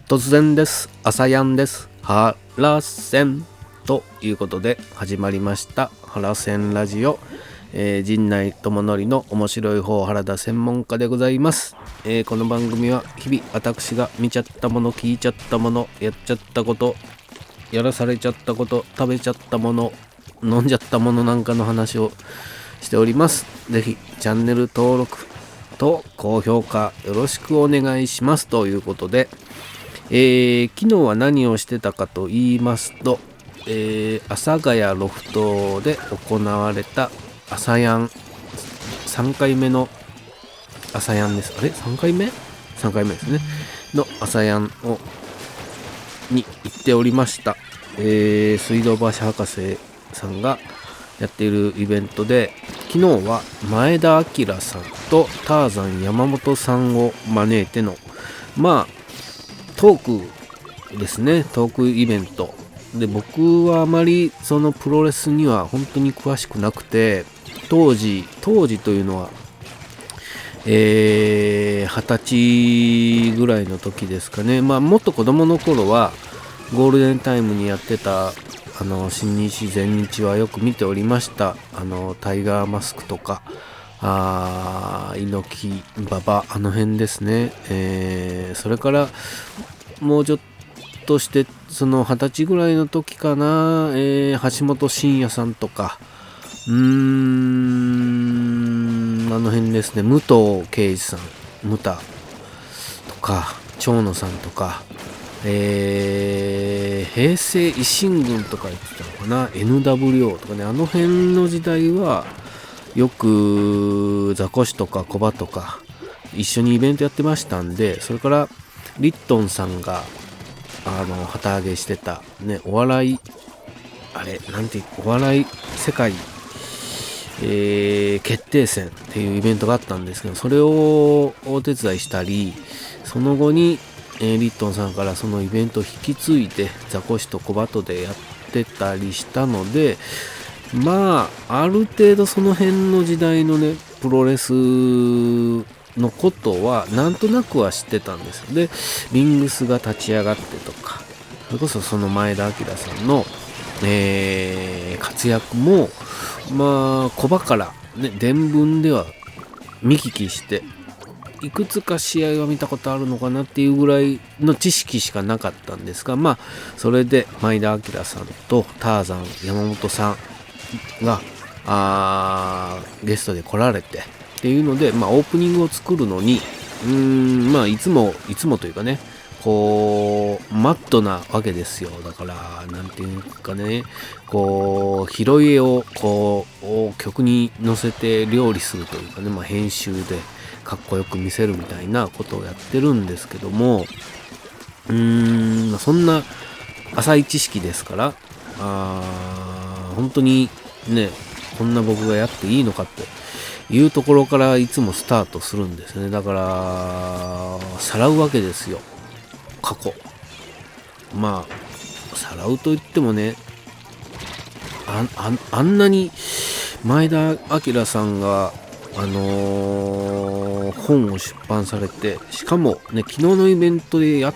突然です。朝やんです。ハラセンということで始まりましたハラセンラジオ、陣内智則の面白い方原田専門家でございます。この番組は日々私が見ちゃったもの、聞いちゃったもの、やっちゃったこと、やらされちゃったこと、食べちゃったもの、飲んじゃったものなんかの話をしております。ぜひチャンネル登録と高評価よろしくお願いしますということで、昨日は何をしてたかと言いますと、阿佐ヶ谷ロフトで行われた朝やん3回目の朝やんです。あれ3回目 ?3 回目ですねの朝やんに行っておりました。水道橋博士さんがやっているイベントで、昨日は前田明さんとターザン山本さんを招いてのトークですね。トークイベントで、僕はあまりそのプロレスには本当に詳しくなくて、当時というのは20歳ぐらいの時ですかね。もっと子供の頃はゴールデンタイムにやってた新日全日はよく見ておりました。タイガーマスクとか猪木馬場、あの辺ですね。それからもうちょっとしてその20歳ぐらいの時かな、橋本真也さんとか、あの辺ですね。武藤敬司さん、武田とか長野さんとか、平成維新軍とか言ってたのかな、 NWO とかね、あの辺の時代はよくザコシとかコバとか一緒にイベントやってましたんで、それからリットンさんが旗揚げしてたね、お笑いお笑い世界、決定戦っていうイベントがあったんですけど、それをお手伝いしたり、その後に、リットンさんからそのイベントを引き継いでザコシとコバとでやってたりしたので、ある程度その辺の時代のねプロレスのことはなんとなくは知ってたんですよ。で、リングスが立ち上がってとか、それこそその前田明さんの、活躍も小バからね伝聞では見聞きして、いくつか試合は見たことあるのかなっていうぐらいの知識しかなかったんですが、それで前田明さんとターザン山本さんがゲストで来られてっていうので、オープニングを作るのにいつもというかね、こうマットなわけですよ。だからなんていうかね、こう拾い絵をこう曲に乗せて料理するというかね、編集でかっこよく見せるみたいなことをやってるんですけども、そんな浅い知識ですから、本当にね、こんな僕がやっていいのかっていうところからいつもスタートするんですね。だからさらうわけですよ、過去。さらうと言ってもね、あんなに前田明さんが本を出版されて、しかもね昨日のイベントでやっ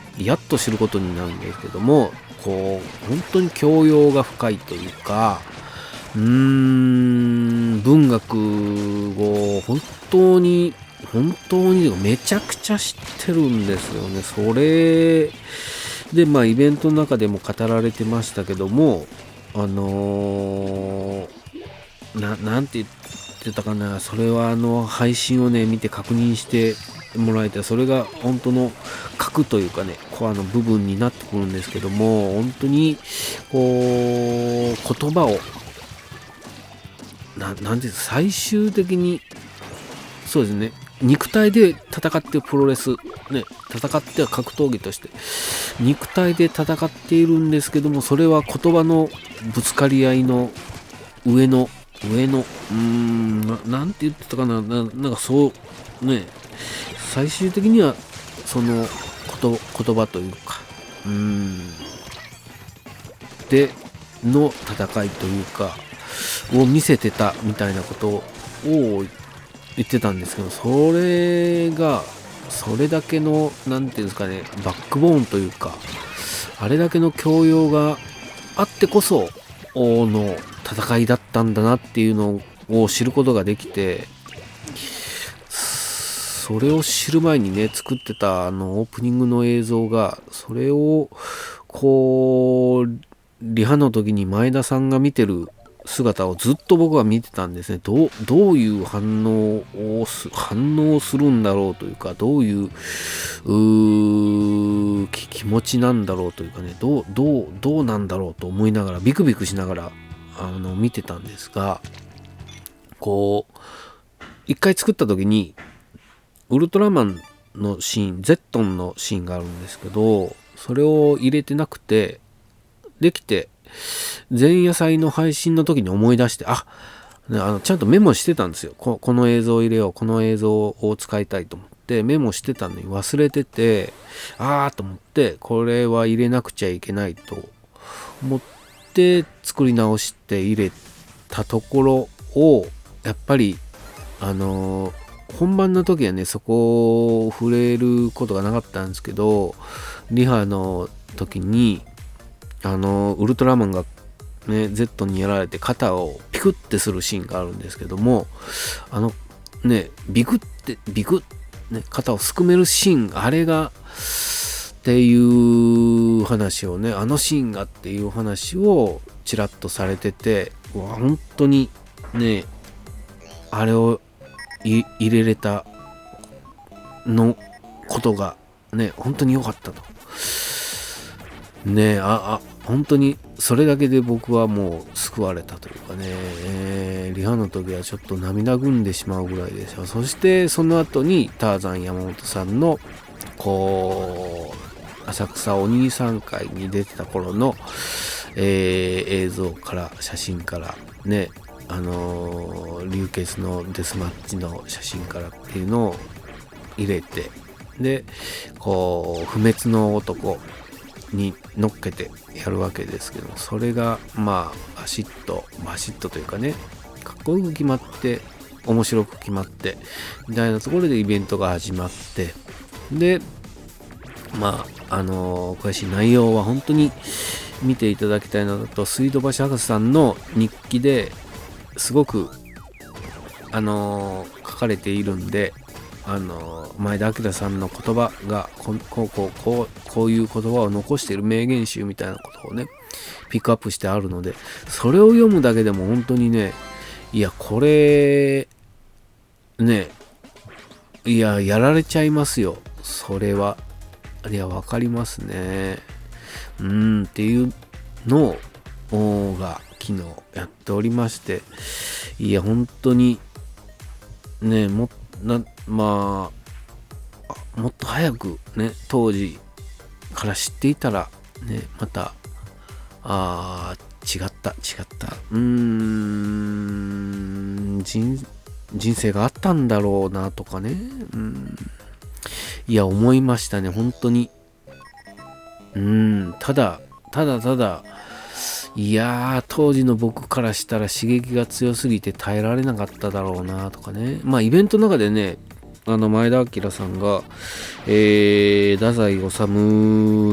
と知ることになるんですけども、こう本当に教養が深いというか、文学を本当にめちゃくちゃ知ってるんですよね。それでイベントの中でも語られてましたけども、なんて言ってたかな、それは配信をね見て確認してもらえて、それが本当の核というかね、コアの部分になってくるんですけども、本当にこう言葉をなんていうか、最終的にそうですね、肉体で戦ってるプロレスね、戦っては格闘技として肉体で戦っているんですけども、それは言葉のぶつかり合いの上のなんて言ってたかな、なんかそうね、最終的にはその言葉というかでの戦いというかを見せてたみたいなことを言ってたんですけど、それがそれだけのなんていうんですかね、バックボーンというか、あれだけの教養があってこその戦いだったんだなっていうのを知ることができて、それを知る前にね作ってたオープニングの映像が、それをこうリハの時に前田さんが見てる姿をずっと僕は見てたんですね。どういう反応をするんだろうというか、どういう気持ちなんだろうというかね、どうなんだろうと思いながら、ビクビクしながら見てたんですが、こう一回作った時にウルトラマンのシーン、ゼットンのシーンがあるんですけど、それを入れてなくて、できて前夜祭の配信の時に思い出して、ちゃんとメモしてたんですよ。この映像を入れよう、この映像を使いたいと思ってメモしてたのに忘れてて、と思って、これは入れなくちゃいけないと思って作り直して入れたところを、やっぱり本番の時はね、そこを触れることがなかったんですけど、リハの時にウルトラマンがね Z にやられて肩をピクってするシーンがあるんですけども、ビクッね、肩をすくめるシーン、あれがっていう話をね、あのシーンがっていう話をちらっとされてて、本当にね、あれを入れれたのことがね、本当に良かったとね。本当にそれだけで僕はもう救われたというかね、リハの時はちょっと涙ぐんでしまうぐらいですよ。そしてその後にターザン山本さんのこう浅草お兄さん会に出てた頃の、映像から写真からね、流血のデスマッチの写真からっていうのを入れて、でこう不滅の男に乗っけてやるわけですけど、それがバシッとというかね、かっこよく決まって面白く決まってみたいなところでイベントが始まって、で詳しい内容は本当に見ていただきたいのだと、水道橋博士さんの日記ですごく書かれているんで、前田明さんの言葉がこういう言葉を残している名言集みたいなことをねピックアップしてあるので、それを読むだけでも本当にね、これね、やられちゃいますよ。それはわかりますね。っていうのが昨日やっておりまして、本当にね、もっと早くね、当時から知っていたらね、また違った人生があったんだろうなとかね、思いましたね、本当に。ただ当時の僕からしたら刺激が強すぎて耐えられなかっただろうなとかね。イベントの中でね、前田明さんが、太宰治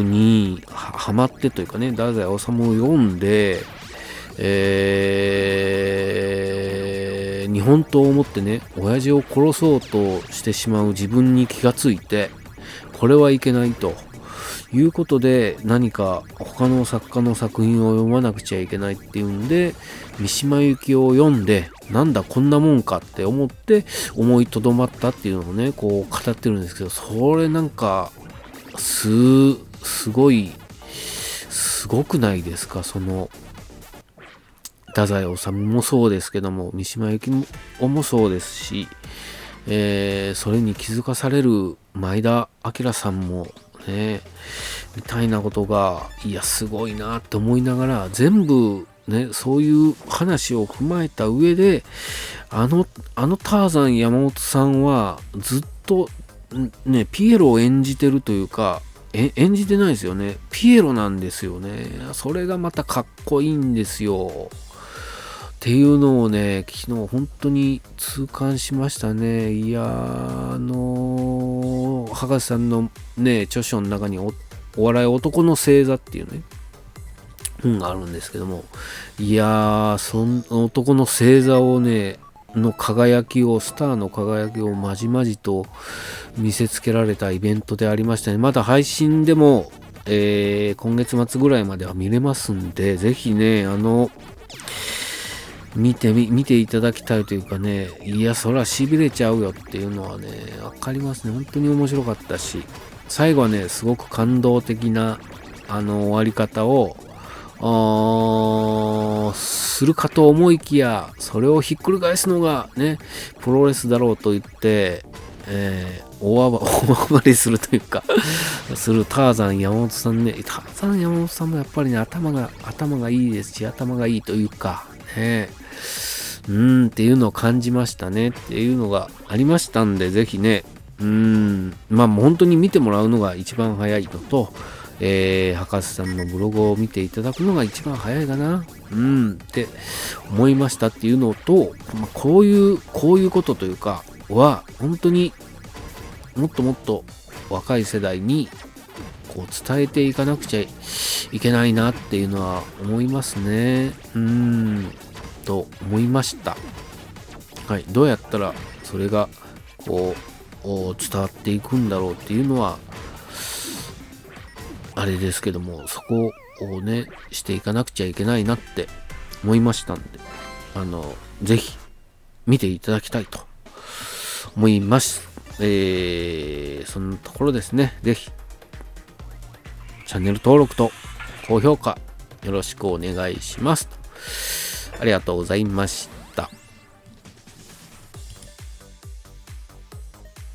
にハマってというかね、太宰治を読んで、日本刀を持ってね、親父を殺そうとしてしまう自分に気がついて、これはいけないということで、何か他の作家の作品を読まなくちゃいけないっていうんで、三島由紀夫を読んで、なんだこんなもんかって思って思いとどまったっていうのをね、こう語ってるんですけど、それなんかすごくないですか。その太宰治もそうですけども、三島由紀夫もそうですし、それに気づかされる前田明さんもね、みたいなことがすごいなって思いながら、全部ね、そういう話を踏まえた上で、ターザン山本さんはずっとね、ピエロを演じてるというか、演じてないですよね。ピエロなんですよね。それがまたかっこいいんですよ。っていうのをね、昨日本当に痛感しましたね。いや博士さんのね、著書の中にお笑い男の星座っていうね、本があるんですけども、いやー、その男の星座をね、の輝きを、スターの輝きをまじまじと見せつけられたイベントでありましたね。まだ配信でも、今月末ぐらいまでは見れますんで、ぜひね、見ていただきたいというかね、いや、そら痺れちゃうよっていうのはね、わかりますね。本当に面白かったし、最後はね、すごく感動的な、終わり方を、するかと思いきや、それをひっくり返すのがね、プロレスだろうと言って、大暴れするというかするターザン山本さんね。ターザン山本さんもやっぱりね、頭がいいですし、頭がいいというか、ね、っていうのを感じましたねっていうのがありましたんで、ぜひね、まあ本当に見てもらうのが一番早いのと、博士さんのブログを見ていただくのが一番早いかな、って思いましたっていうのと、こういうことというかは本当にもっともっと若い世代にこう伝えていかなくちゃいけないなっていうのは思いますね。と思いました。はい、どうやったらそれがこう伝わっていくんだろうっていうのはあれですけども、そこをねしていかなくちゃいけないなって思いましたんで、ぜひ見ていただきたいと思います。そんなところですね。ぜひチャンネル登録と高評価よろしくお願いします。ありがとうございました。